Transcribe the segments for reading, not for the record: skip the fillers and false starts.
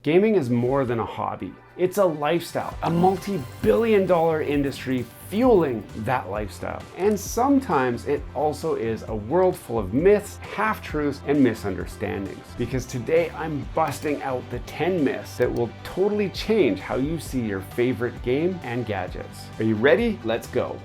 Gaming is more than a hobby. It's a lifestyle, a multi-billion-dollar industry fueling that lifestyle. And sometimes it also is a world full of myths, half-truths, and misunderstandings. Because today I'm busting out the 10 myths that will totally change how you see your favorite game and gadgets. Are you ready? Let's go.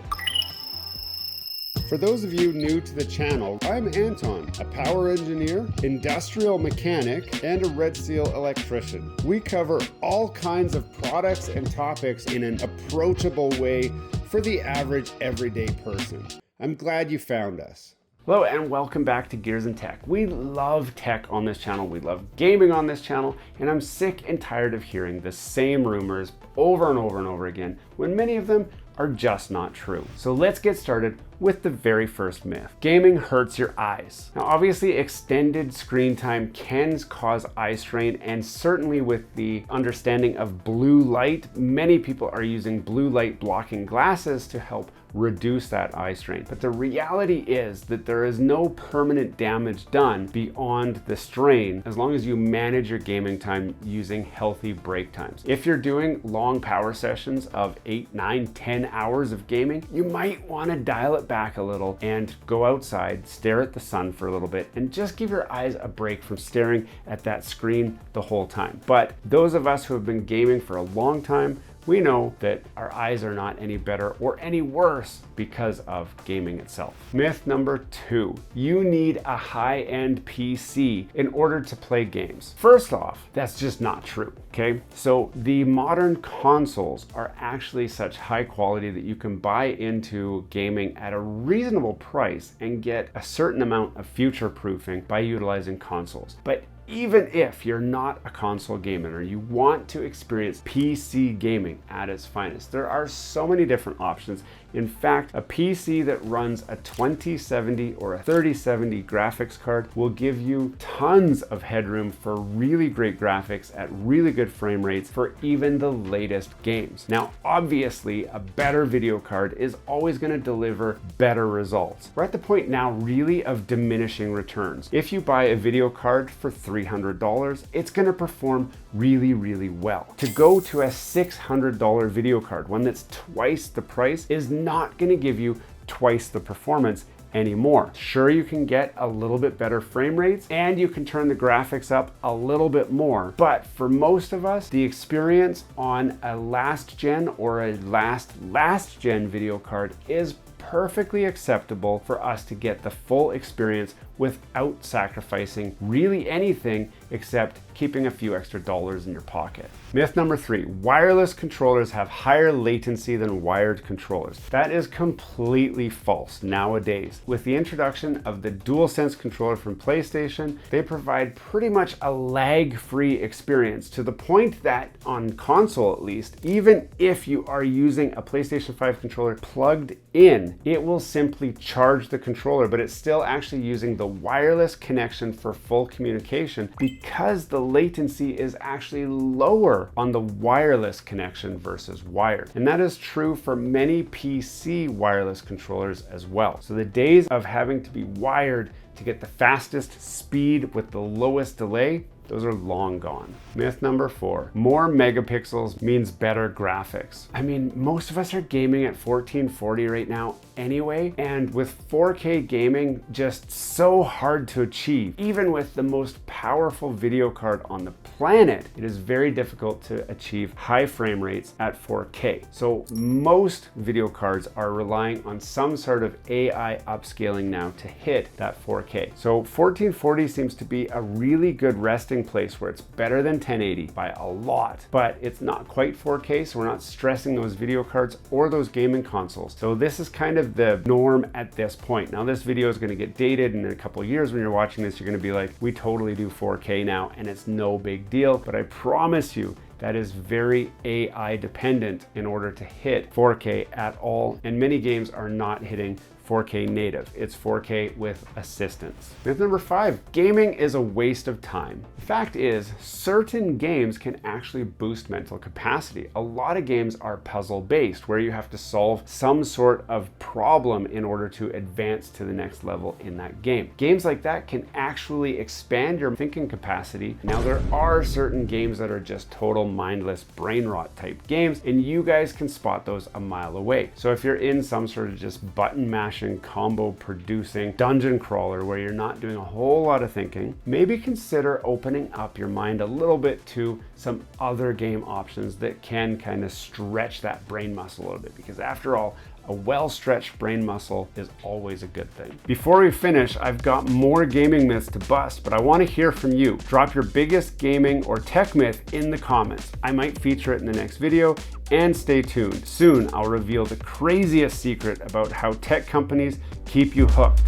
For those of you new to the channel, I'm Anton, a power engineer, industrial mechanic, and a red seal electrician. We cover all kinds of products and topics in an approachable way for the average everyday person. I'm glad you found us. Hello and welcome back to Gears and Tech. We love tech on this channel, we love gaming on this channel, and I'm sick and tired of hearing the same rumors over and over and over again when many of them are just not true. So let's get started with the very first myth. Gaming hurts your eyes. Now obviously extended screen time can cause eye strain, and certainly with the understanding of blue light, many people are using blue light blocking glasses to help reduce that eye strain. But the reality is that there is no permanent damage done beyond the strain as long as you manage your gaming time using healthy break times. If you're doing long power sessions of 8, 9, 10 hours of gaming, you might want to dial it back a little and go outside, stare at the sun for a little bit, and just give your eyes a break from staring at that screen the whole time. But those of us who have been gaming for a long time, we know that our eyes are not any better or any worse because of gaming itself. Myth number 2, you need a high-end PC in order to play games. First off, that's just not true, okay? So the modern consoles are actually such high quality that you can buy into gaming at a reasonable price and get a certain amount of future proofing by utilizing consoles. But even if you're not a console gamer or you want to experience PC gaming at its finest, there are so many different options. In fact, a PC that runs a 2070 or a 3070 graphics card will give you tons of headroom for really great graphics at really good frame rates for even the latest games. Now, obviously, a better video card is always going to deliver better results. We're at the point now really of diminishing returns. If you buy a video card for $300, it's going to perform really well. To go to a $600 video card, one that's twice the price, is not going to give you twice the performance anymore. Sure, you can get a little bit better frame rates and you can turn the graphics up a little bit more, but for most of us, the experience on a last gen or a last gen video card is perfectly acceptable for us to get the full experience without sacrificing really anything except keeping a few extra dollars in your pocket. Myth number 3, wireless controllers have higher latency than wired controllers. That is completely false nowadays. With the introduction of the DualSense controller from PlayStation, they provide pretty much a lag-free experience to the point that on console at least, even if you are using a PlayStation 5 controller plugged in, it will simply charge the controller, but it's still actually using the wireless connection for full communication because the latency is actually lower on the wireless connection versus wired. And that is true for many PC wireless controllers as well. So the days of having to be wired to get the fastest speed with the lowest delay, those are long gone. Myth number 4, more megapixels means better graphics. I mean, most of us are gaming at 1440 right now anyway, and with 4K gaming just so hard to achieve, even with the most powerful video card on the planet, it is very difficult to achieve high frame rates at 4K. So most video cards are relying on some sort of AI upscaling now to hit that 4K. So 1440 seems to be a really good resting place where it's better than 1080 by a lot, but it's not quite 4K, so we're not stressing those video cards or those gaming consoles. So this is kind of the norm at this point. Now this video is going to get dated, and in a couple of years when you're watching this, you're going to be like, we totally do 4K now and it's no big deal. But I promise you, that is very AI dependent in order to hit 4K at all, and many games are not hitting 4K native. It's 4K with assistance. Myth number 5, gaming is a waste of time. The fact is, certain games can actually boost mental capacity. A lot of games are puzzle-based, where you have to solve some sort of problem in order to advance to the next level in that game. Games like that can actually expand your thinking capacity. Now, there are certain games that are just total mindless brain rot type games, and you guys can spot those a mile away. So if you're in some sort of just button mashing, combo producing dungeon crawler where you're not doing a whole lot of thinking, maybe consider opening up your mind a little bit to some other game options that can kind of stretch that brain muscle a little bit, because after all, a well-stretched brain muscle is always a good thing. Before we finish, I've got more gaming myths to bust, but I want to hear from you. Drop your biggest gaming or tech myth in the comments. I might feature it in the next video, and stay tuned. Soon, I'll reveal the craziest secret about how tech companies keep you hooked.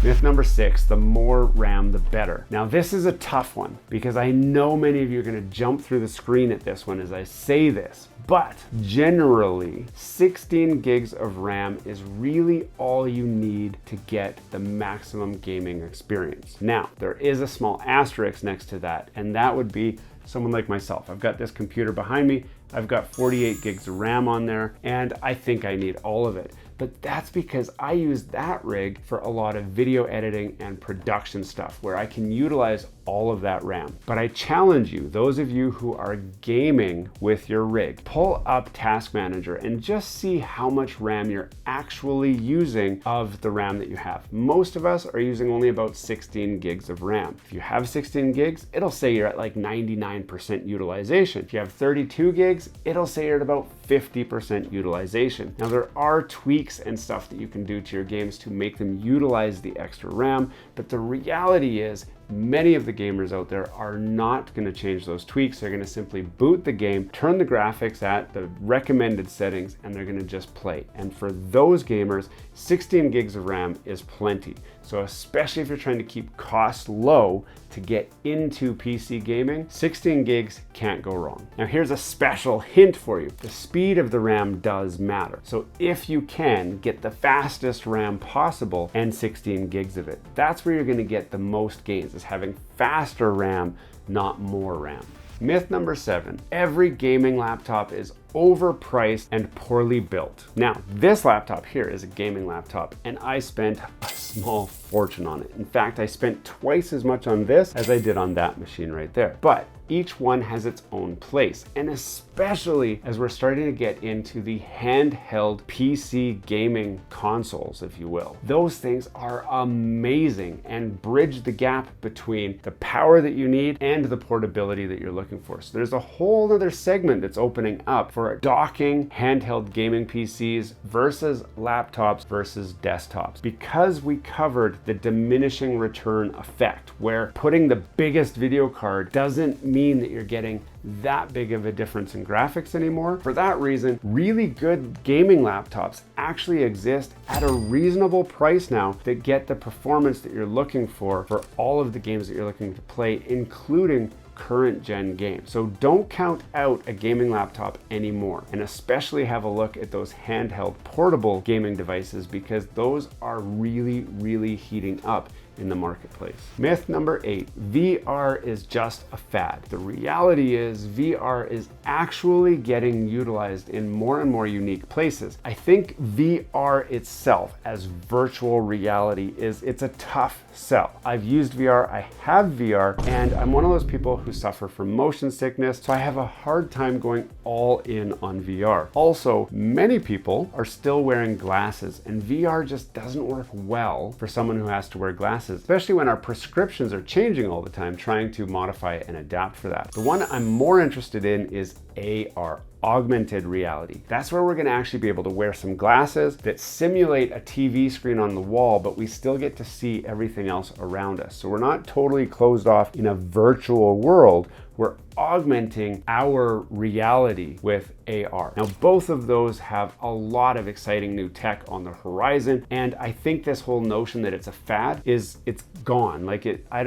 Myth number 6, the more RAM, the better. Now, this is a tough one because I know many of you are going to jump through the screen at this one as I say this, but generally 16 gigs of RAM is really all you need to get the maximum gaming experience. Now, there is a small asterisk next to that, and that would be someone like myself. I've got this computer behind me, I've got 48 gigs of RAM on there, and I think I need all of it. But that's because I use that rig for a lot of video editing and production stuff where I can utilize all of that RAM. But I challenge you, those of you who are gaming with your rig, pull up Task Manager and just see how much RAM you're actually using of the RAM that you have. Most of us are using only about 16 gigs of RAM. If you have 16 gigs, it'll say you're at like 99% utilization. If you have 32 gigs, it'll say you're at about 50% utilization. Now, there are tweaks and stuff that you can do to your games to make them utilize the extra RAM, but the reality is many of the gamers out there are not going to change those tweaks. They're going to simply boot the game, turn the graphics at the recommended settings, and they're going to just play. And for those gamers, 16 gigs of RAM is plenty. So especially if you're trying to keep costs low to get into PC gaming, 16 gigs can't go wrong. Now, here's a special hint for you. The speed of the RAM does matter. So if you can get the fastest RAM possible and 16 gigs of it, that's where you're going to get the most gains, is having faster RAM, not more RAM. Myth number 7, every gaming laptop is overpriced and poorly built. Now, this laptop here is a gaming laptop, and I spent a small fortune on it. In fact, I spent twice as much on this as I did on that machine right there. But each one has its own place, and especially as we're starting to get into the handheld PC gaming consoles, if you will. Those things are amazing and bridge the gap between the power that you need and the portability that you're looking for. So there's a whole other segment that's opening up for docking handheld gaming PCs versus laptops versus desktops, because we covered the diminishing return effect, where putting the biggest video card doesn't mean that you're getting that big of a difference in graphics anymore. For that reason, really good gaming laptops actually exist at a reasonable price now that get the performance that you're looking for all of the games that you're looking to play, including current gen games. So don't count out a gaming laptop anymore, and especially have a look at those handheld portable gaming devices, because those are really heating up in the marketplace. Myth number 8, VR is just a fad. The reality is VR is actually getting utilized in more and more unique places. I think VR itself as virtual reality it's a tough sell. I've used VR, I have VR, and I'm one of those people who suffer from motion sickness, so I have a hard time going all in on VR. Also, many people are still wearing glasses, and VR just doesn't work well for someone who has to wear glasses, especially when our prescriptions are changing all the time, trying to modify and adapt for that. The one I'm more interested in is AR, augmented reality. That's where we're going to actually be able to wear some glasses that simulate a TV screen on the wall, but we still get to see everything else around us. So we're not totally closed off in a virtual world. We're augmenting our reality with AR. Now, both of those have a lot of exciting new tech on the horizon, and I think this whole notion that it's a fad it's gone. I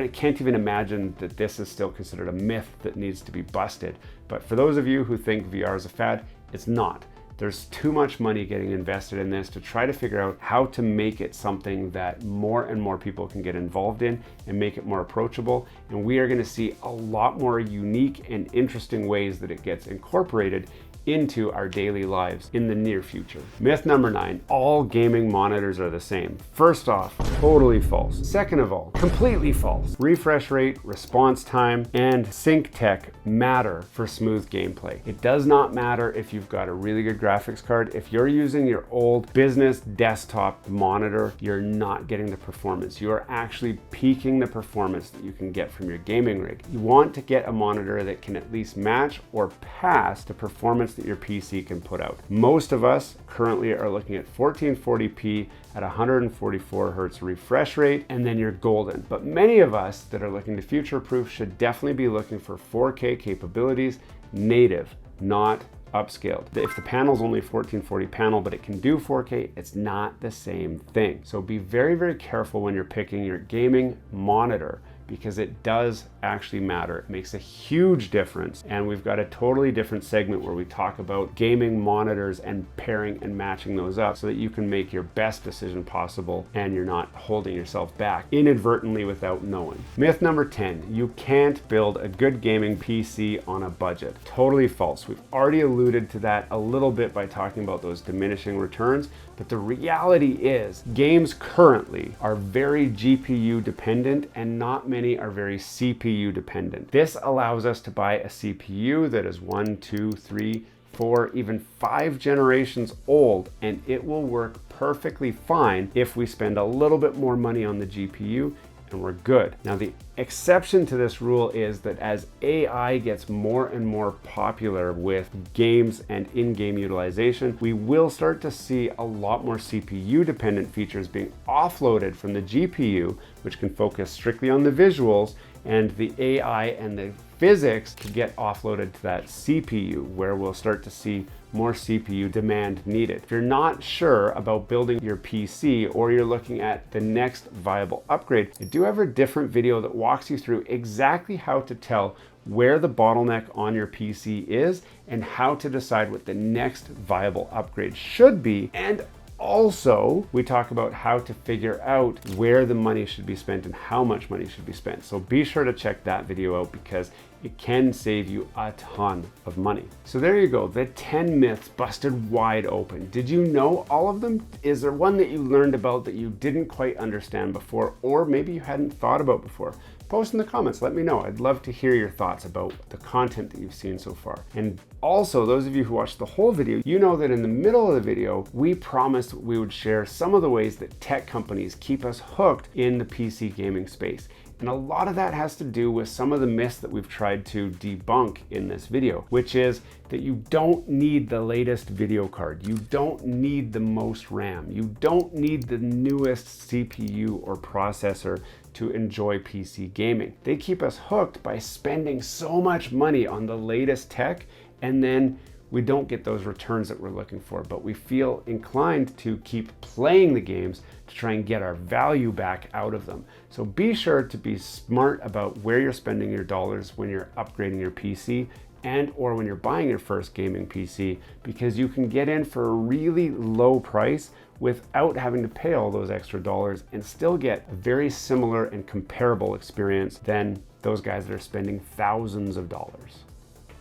can't even imagine that this is still considered a myth that needs to be busted. But for those of you who think VR is a fad, it's not. There's too much money getting invested in this to try to figure out how to make it something that more and more people can get involved in and make it more approachable. And we are going to see a lot more unique and interesting ways that it gets incorporated into our daily lives in the near future. Myth number 9, all gaming monitors are the same. First off, totally false. Second of all, completely false. Refresh rate, response time, and sync tech matter for smooth gameplay. It does not matter if you've got a really good graphics card. If you're using your old business desktop monitor, you're not getting the performance. You are actually peaking the performance that you can get from your gaming rig. You want to get a monitor that can at least match or pass the performance that your PC can put out. Most of us currently are looking at 1440p at 144 Hz refresh rate, and then you're golden. But many of us that are looking to future-proof should definitely be looking for 4K capabilities, native, not upscaled. If the panel's only 1440 panel, but it can do 4K, it's not the same thing. So be very, very careful when you're picking your gaming monitor, because it does actually matter. It makes a huge difference. And we've got a totally different segment where we talk about gaming monitors and pairing and matching those up so that you can make your best decision possible and you're not holding yourself back inadvertently without knowing. Myth number 10, you can't build a good gaming PC on a budget. Totally false. We've already alluded to that a little bit by talking about those diminishing returns, but the reality is games currently are very GPU dependent and not many are very CPU dependent. This allows us to buy a CPU that is 1, 2, 3, 4, even 5 generations old, and it will work perfectly fine if we spend a little bit more money on the GPU and we're good. Now, the exception to this rule is that as AI gets more and more popular with games and in-game utilization, we will start to see a lot more CPU-dependent features being offloaded from the GPU, which can focus strictly on the visuals, and the AI and the physics to get offloaded to that CPU, where we'll start to see more CPU demand needed. If you're not sure about building your PC or you're looking at the next viable upgrade, I do have a different video that walks you through exactly how to tell where the bottleneck on your PC is and how to decide what the next viable upgrade should be. And also, we talk about how to figure out where the money should be spent and how much money should be spent. So be sure to check that video out because it can save you a ton of money. So there you go, the 10 myths busted wide open. Did you know all of them? Is there one that you learned about that you didn't quite understand before, or maybe you hadn't thought about before? Post in the comments, let me know. I'd love to hear your thoughts about the content that you've seen so far. And also, those of you who watched the whole video, you know that in the middle of the video, we promised we would share some of the ways that tech companies keep us hooked in the PC gaming space. And a lot of that has to do with some of the myths that we've tried to debunk in this video, which is that you don't need the latest video card. You don't need the most RAM. You don't need the newest CPU or processor to enjoy PC gaming. They keep us hooked by spending so much money on the latest tech, and then we don't get those returns that we're looking for, but we feel inclined to keep playing the games to try and get our value back out of them. So be sure to be smart about where you're spending your dollars when you're upgrading your PC and or when you're buying your first gaming PC, because you can get in for a really low price without having to pay all those extra dollars and still get a very similar and comparable experience than those guys that are spending thousands of dollars.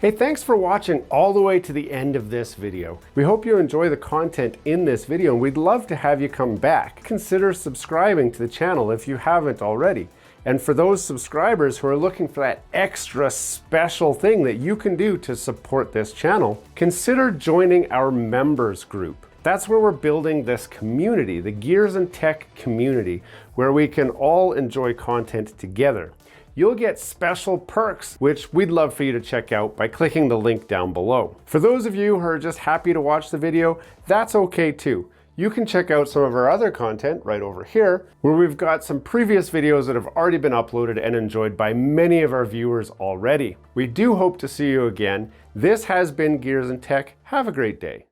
Hey, thanks for watching all the way to the end of this video. We hope you enjoy the content in this video, and we'd love to have you come back. Consider subscribing to the channel if you haven't already. And for those subscribers who are looking for that extra special thing that you can do to support this channel, consider joining our members group. That's where we're building this community, the Gears and Tech community, where we can all enjoy content together. You'll get special perks, which we'd love for you to check out by clicking the link down below. For those of you who are just happy to watch the video, that's okay too. You can check out some of our other content right over here, where we've got some previous videos that have already been uploaded and enjoyed by many of our viewers already. We do hope to see you again. This has been Gears and Tech. Have a great day.